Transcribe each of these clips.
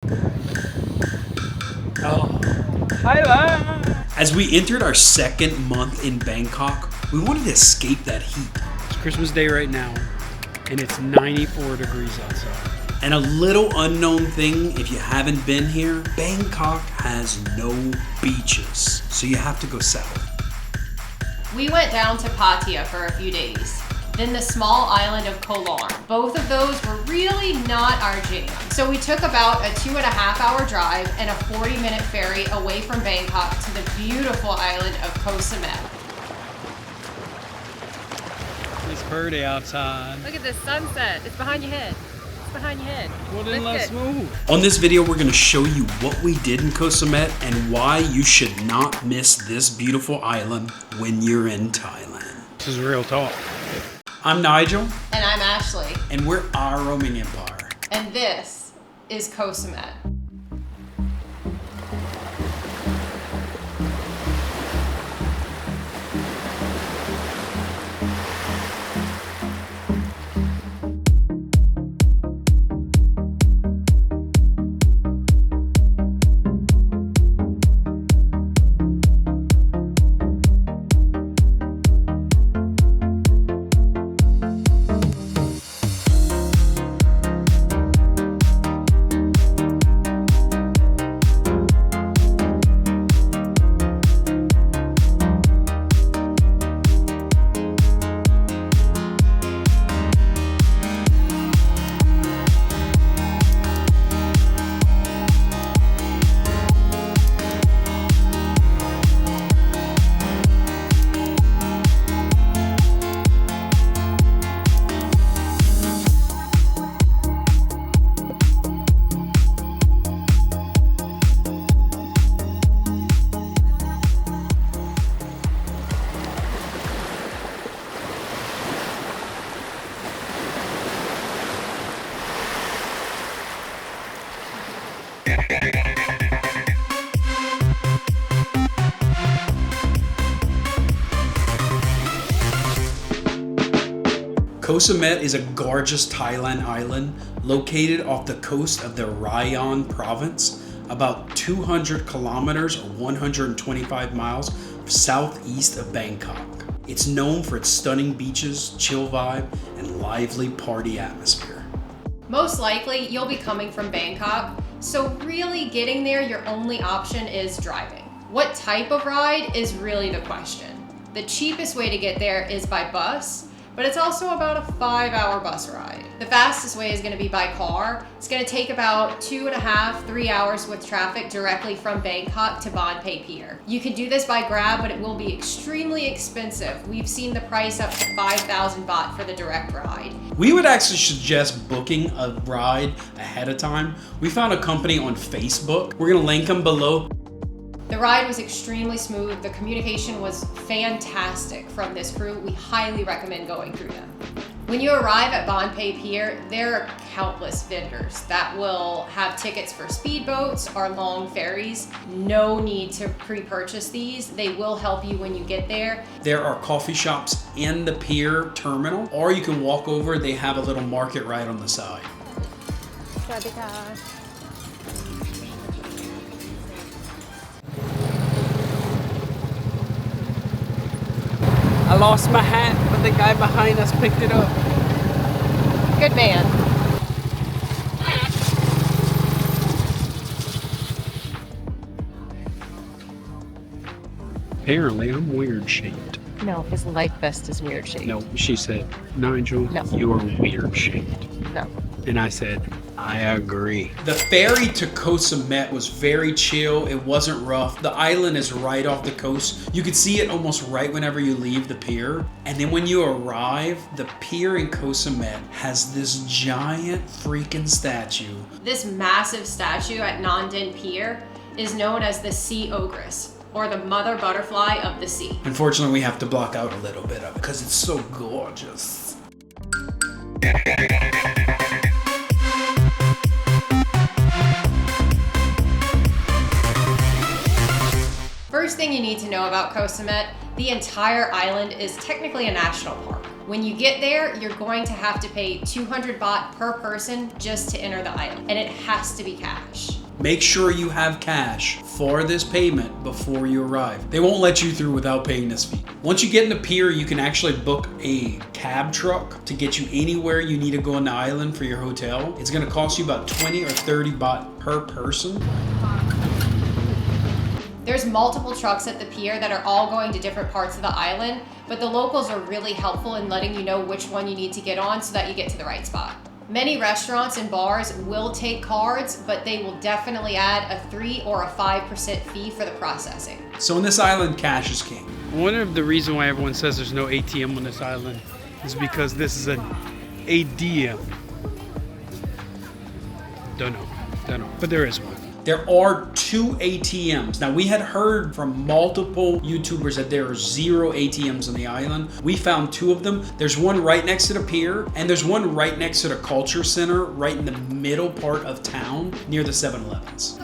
Oh, Thailand! As we entered our second month in Bangkok, we wanted to escape that heat. It's Christmas Day right now, and it's 94 degrees outside. And a little unknown thing, if you haven't been here, Bangkok has no beaches, so you have to go south. We went down to Pattaya for a few days, then the small island of Koh Samet. Both of those were really not our jam. So we took about a 2.5-hour drive and a 40-minute ferry away from Bangkok to the beautiful island of Koh Samet. It's pretty outside. Look at this sunset. It's behind your head. It's behind your head. Well, then let's move. On this video, we're going to show you what we did in Koh Samet and why you should not miss this beautiful island when you're in Thailand. This is real talk. I'm Nigel. And I'm Ashley. And we're our roaming empire. And this is Koh Samet. Koh Samet is a gorgeous Thailand island located off the coast of the Rayong province, about 200 kilometers or 125 miles southeast of Bangkok. It's known for its stunning beaches, chill vibe, and lively party atmosphere. Most likely, you'll be coming from Bangkok, so really getting there, your only option is driving. What type of ride is really the question. The cheapest way to get there is by bus, but it's also about a 5-hour bus ride. The fastest way is gonna be by car. It's gonna take about 2.5-3 hours with traffic directly from Bangkok to BANGKOK Pier. You can do this by Grab, but it will be extremely expensive. We've seen the price up to 5,000 baht for the direct ride. We would actually suggest booking a ride ahead of time. We found a company on Facebook. We're gonna link them below. The ride was extremely smooth. The communication was fantastic from this crew. We highly recommend going through them. When you arrive at BANGKOK Pier, there are countless vendors that will have tickets for speedboats or long ferries. No need to pre-purchase these. They will help you when you get there. There are coffee shops in the pier terminal, or you can walk over. They have a little market right on the side. I lost my hat, but the guy behind us picked it up. Good man. Apparently, I'm weird shaped. No, his life vest is weird shaped. No, she said, Nigel, No. you are weird shaped. No. And I said, I agree. The ferry to Koh Samet was very chill. It wasn't rough. The island is right off the coast. You could see it almost right whenever you leave the pier. And then when you arrive, the pier in Koh Samet has this giant freaking statue. This massive statue at Nandin Pier is known as the Sea Ogress, or the mother butterfly of the sea. Unfortunately, we have to block out a little bit of it because it's so gorgeous. First thing you need to know about Koh Samet, the entire island is technically a national park. When you get there, you're going to have to pay 200 baht per person just to enter the island, and it has to be cash. Make sure you have cash for this payment before you arrive. They won't let you through without paying this fee. Once you get in the pier, you can actually book a cab truck to get you anywhere you need to go on the island for your hotel. It's gonna cost you about 20 or 30 baht per person. There's multiple trucks at the pier that are all going to different parts of the island, but the locals are really helpful in letting you know which one you need to get on so that you get to the right spot. Many restaurants and bars will take cards, but they will definitely add a 3 or a 5% fee for the processing. So on this island, cash is king. I wonder if the reason why everyone says there's no ATM on this island is because this is an ADM. Don't know, but there is one. There are 2 ATMs. Now, we had heard from multiple YouTubers that there are 0 ATMs on the island. We found 2 of them. There's one right next to the pier, and there's one right next to the culture center, right in the middle part of town, near the 7-Elevens.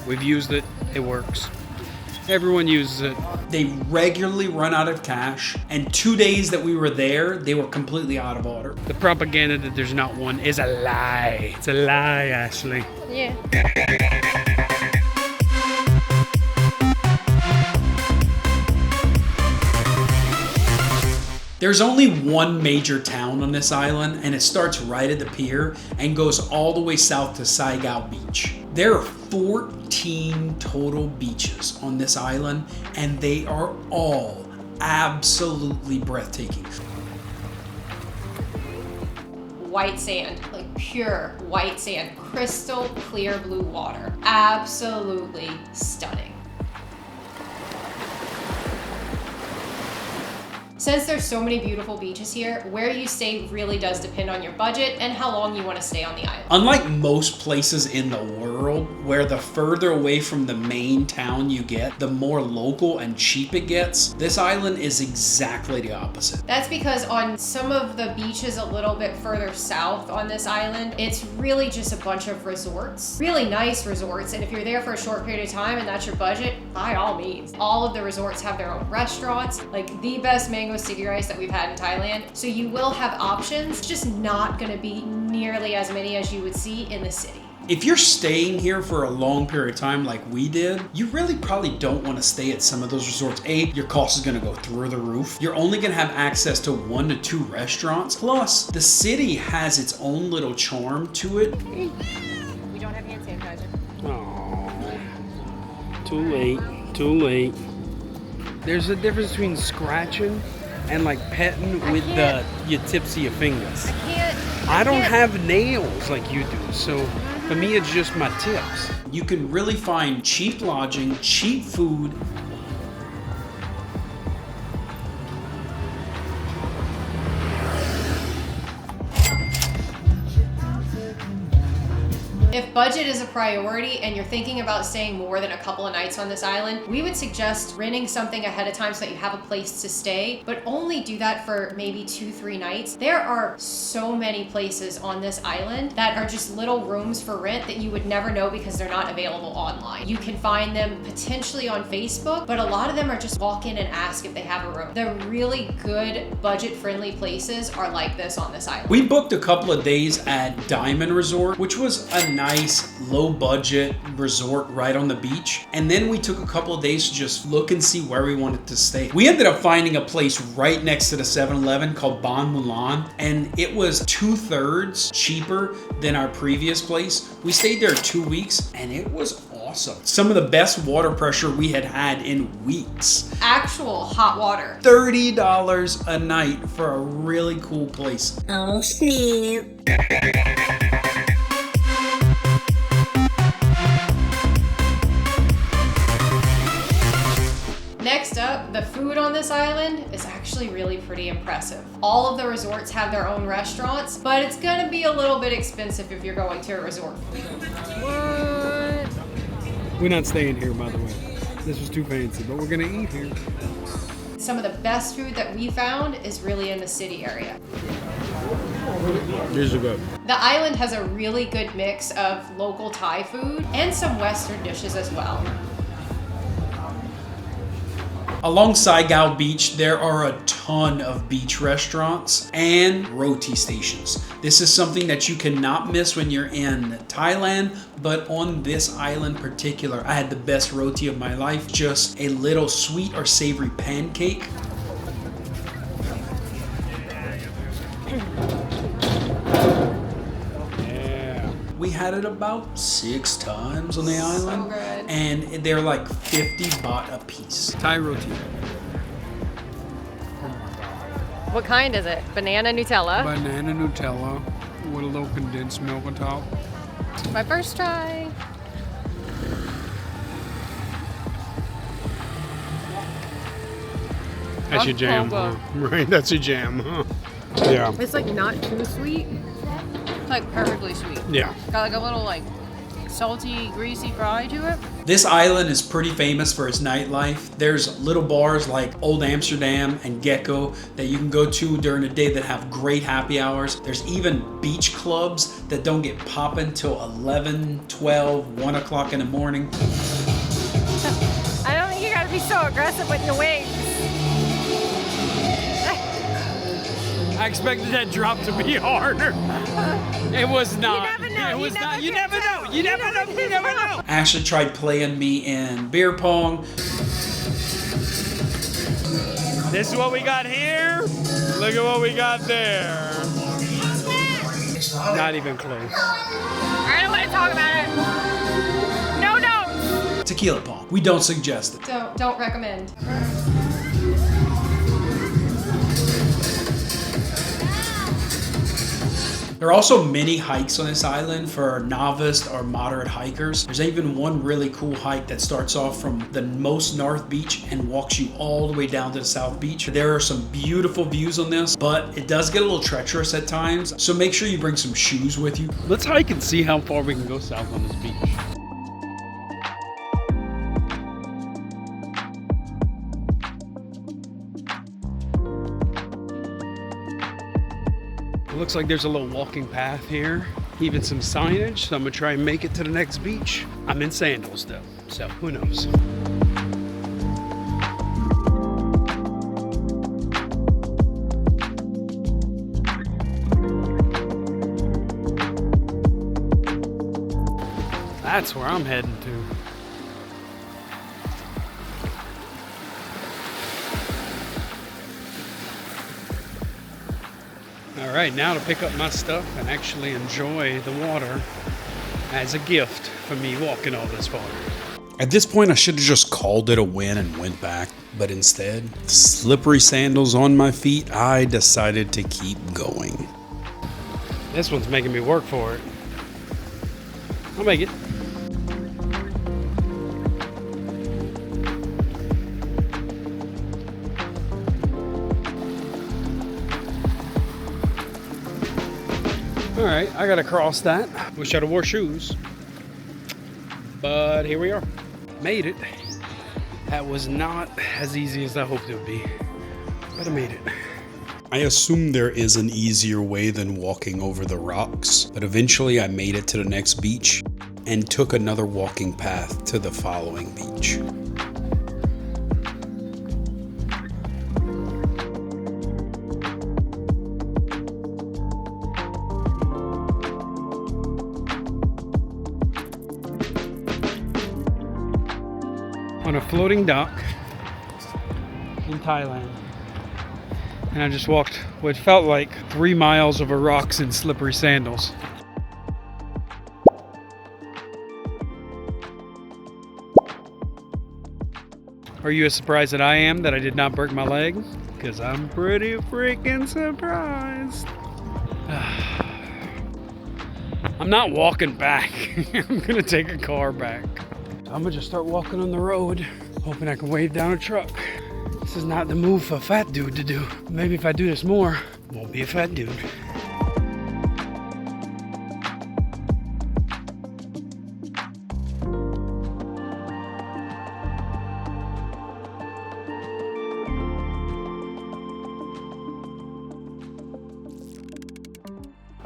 We've used it, it works. Everyone uses it. They regularly run out of cash, and 2 days that we were there, they were completely out of order. The propaganda that there's not one is a lie. It's a lie, Ashley. Yeah. There's only one major town on this island, and it starts right at the pier and goes all the way south to Saigon Beach. There are 14 total beaches on this island, and they are all absolutely breathtaking. White sand, like pure white sand, crystal clear blue water. Absolutely stunning. Since there's so many beautiful beaches here, where you stay really does depend on your budget and how long you want to stay on the island. Unlike most places in the world, where the further away from the main town you get, the more local and cheap it gets, this island is exactly the opposite. That's because on some of the beaches a little bit further south on this island, it's really just a bunch of resorts. Really nice resorts, and if you're there for a short period of time and that's your budget, by all means. All of the resorts have their own restaurants, like the best mango sticky rice that we've had in Thailand. So you will have options, it's just not gonna be nearly as many as you would see in the city. If you're staying here for a long period of time like we did, you really probably don't want to stay at some of those resorts. A, your cost is going to go through the roof. You're only going to have access to 1 to 2 restaurants. Plus, the city has its own little charm to it. We don't have hand sanitizer. Oh, too late. There's a difference between scratching and like petting with your tips of your fingers. I don't have nails like you do, so for me it's just my tips. You can really find cheap lodging, cheap food. If budget is a priority and you're thinking about staying more than a couple of nights on this island, we would suggest renting something ahead of time so that you have a place to stay, but only do that for maybe 2-3 nights. There are so many places on this island that are just little rooms for rent that you would never know because they're not available online. You can find them potentially on Facebook, but a lot of them are just walk in and ask if they have a room. The really good budget-friendly places are like this on this island. We booked a couple of days at Diamond Resort, which was a nice low budget resort right on the beach, and then we took a couple of days to just look and see where we wanted to stay. We ended up finding a place right next to the 7-Eleven called Ban Mulan, and it was 2/3 cheaper than our previous place. We stayed there 2 weeks and it was awesome. Some of the best water pressure we had had in weeks. Actual hot water. $30 a night for a really cool place. Oh, snap. Next up, the food on this island is actually really pretty impressive. All of the resorts have their own restaurants, but it's gonna be a little bit expensive if you're going to a resort. What? We're not staying here, by the way. This was too fancy, but we're gonna eat here. Some of the best food that we found is really in the city area. Here's a good. The island has a really good mix of local Thai food and some Western dishes as well. Along Saigon Beach, there are a ton of beach restaurants and roti stations. This is something that you cannot miss when you're in Thailand, but on this island in particular, I had the best roti of my life. Just a little sweet or savory pancake. We had it about 6 times on the island, good. and they're like 50 baht a piece. Thai roti. What kind is it? Banana Nutella? Banana Nutella with a little condensed milk on top. My first try. That's your jam, huh? Right, that's your jam, huh? Yeah. It's like not too sweet. It's like perfectly sweet. Yeah. Got like a little like salty, greasy fry to it. This island is pretty famous for its nightlife. There's little bars like Old Amsterdam and Gecko that you can go to during the day that have great happy hours. There's even beach clubs that don't get popping till 11, 12, 1 o'clock in the morning. I don't think you gotta be so aggressive with your wings. I expected that drop to be harder. It was not. You never know. It was not. You never know. You never know. Ashley tried playing me in beer pong. This is what we got here. Look at what we got there. Not even close. I don't want to talk about it. No, no. Tequila pong. We don't suggest it. Don't recommend. There are also many hikes on this island for novice or moderate hikers. There's even one really cool hike that starts off from the most north beach and walks you all the way down to the south beach. There are some beautiful views on this, but it does get a little treacherous at times, so make sure you bring some shoes with you. Let's hike and see how far we can go south on this beach. It looks like there's a little walking path here, even some signage, so I'm gonna try and make it to the next beach. I'm in sandals though, so who knows. That's where I'm heading to. All right, now to pick up my stuff and actually enjoy the water as a gift for me walking all this far. At this point, I should have just called it a win and went back, but instead, slippery sandals on my feet, I decided to keep going. This one's making me work for it. I'll make it. All right, I gotta cross that. Wish I'd have wore shoes, but here we are. Made it. That was not as easy as I hoped it would be, but I made it. I assume there is an easier way than walking over the rocks, but eventually I made it to the next beach and took another walking path to the following beach. On a floating dock in Thailand. And I just walked what felt like 3 miles over rocks in slippery sandals. Are you as surprised that I am that I did not break my leg? Because I'm pretty freaking surprised. I'm not walking back. I'm gonna take a car back. I'm gonna just start walking on the road, hoping I can wave down a truck. This is not the move for a fat dude to do. Maybe if I do this more, I won't be a fat dude.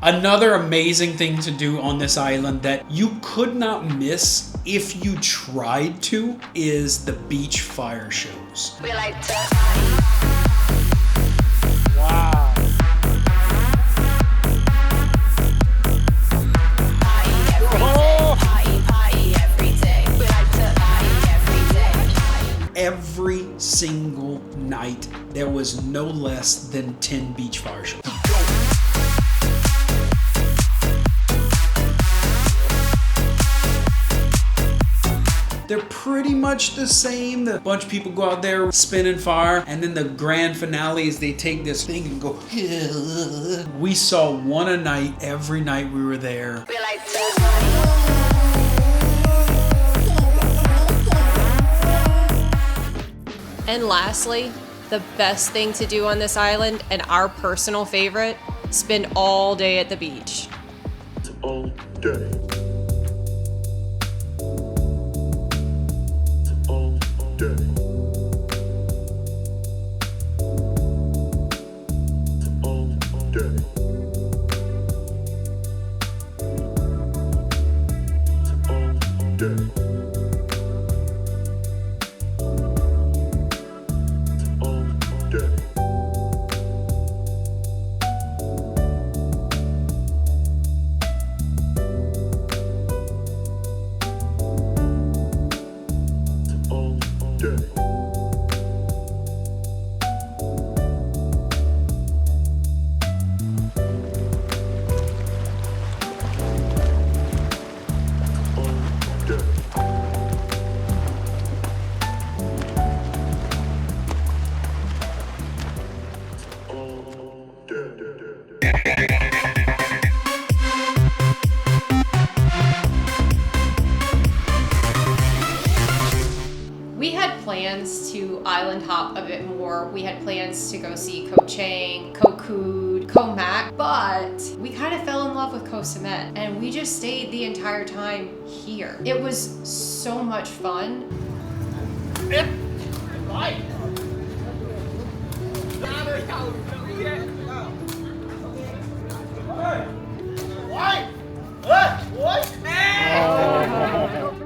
Another amazing thing to do on this island that you could not miss if you tried to is the beach fire shows. We like to every single night, there was no less than 10 beach fire shows. They're pretty much the same. A bunch of people go out there spinning fire, and then the grand finale is they take this thing and go. We saw one a night every night we were there. And lastly, the best thing to do on this island, and our personal favorite, spend all day at the beach. All day. All day. All day. All day. We had plans to island hop a bit more. We had plans to go see Koh Chang, Koh Kood, Koh Mak, but we kind of fell in love with Koh Samet and we just stayed the entire time here. It was so much fun.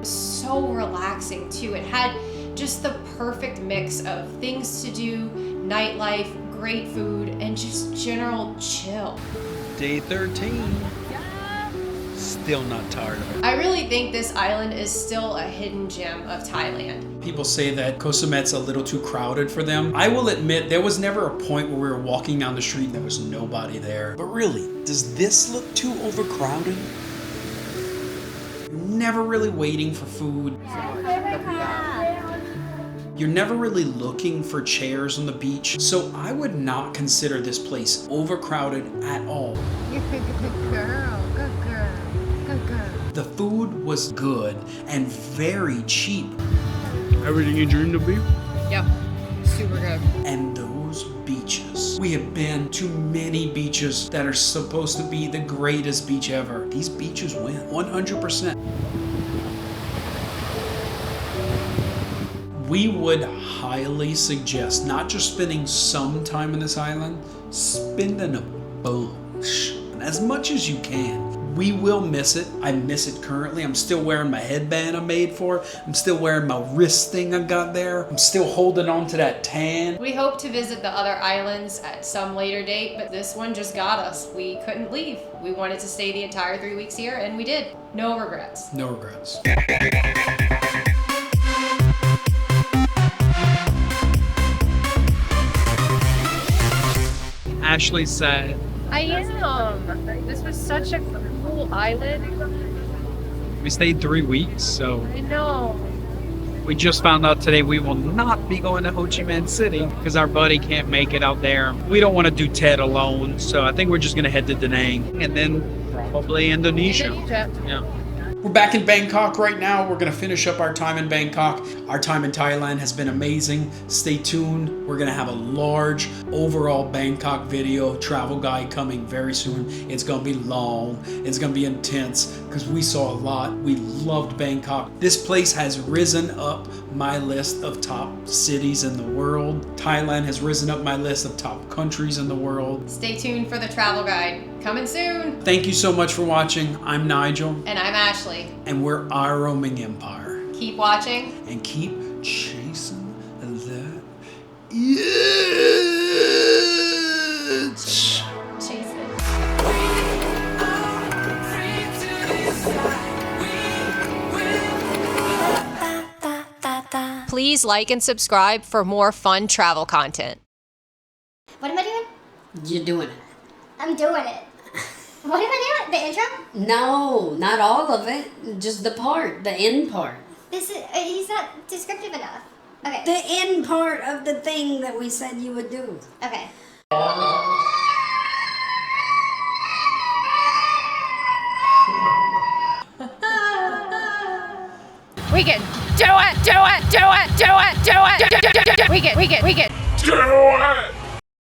So relaxing too. It had just the perfect mix of things to do, nightlife, great food, and just general chill. Day 13. Still not tired of it. I really think this island is still a hidden gem of Thailand. People say that Koh Samet's a little too crowded for them. I will admit there was never a point where we were walking down the street and there was nobody there. But really, does this look too overcrowded? You're never really waiting for food. You're never really looking for chairs on the beach. So I would not consider this place overcrowded at all. You're a good girl, good girl, good girl. The food was good and very cheap. Everything you dreamed of being? Yep, super good. And those beaches. We have been to many beaches that are supposed to be the greatest beach ever. These beaches win 100%. We would highly suggest not just spending some time on this island, spending a bunch, as much as you can. We will miss it. I miss it currently. I'm still wearing my headband I made for it. I'm still wearing my wrist thing I got there. I'm still holding on to that tan. We hope to visit the other islands at some later date, but this one just got us. We couldn't leave. We wanted to stay the entire 3 weeks here, and we did. No regrets. No regrets. Ashley said, I am. This was such a cool island. we stayed 3 weeks, so I know. we just found out today we will not be going to Ho Chi Minh City because our buddy can't make it out there. We don't want to do Tet alone, so I think we're just going to head to Da Nang and then probably Indonesia. Yeah. We're back in Bangkok right now. We're going to finish up our time in Bangkok. Our time in Thailand has been amazing. Stay tuned. We're going to have a large overall Bangkok video travel guide coming very soon. It's going to be long. It's going to be intense because we saw a lot. We loved Bangkok. This place has risen up my list of top cities in the world. Thailand has risen up my list of top countries in the world. Stay tuned for the travel guide. Coming soon. Thank you so much for watching. I'm Nigel. And I'm Ashley. And we're our roaming empire. Keep watching. And keep chasing that itch. Chase it. please like and subscribe for more fun travel content. What am I doing? You're doing it. I'm doing it. What am I doing? The intro? No, not all of it. Just the part, the end part. This is, he's not descriptive enough. Okay. The end part of the thing that we said you would do. Okay. We can do it, do it, do it, do it, do it, do it. We can. Do it!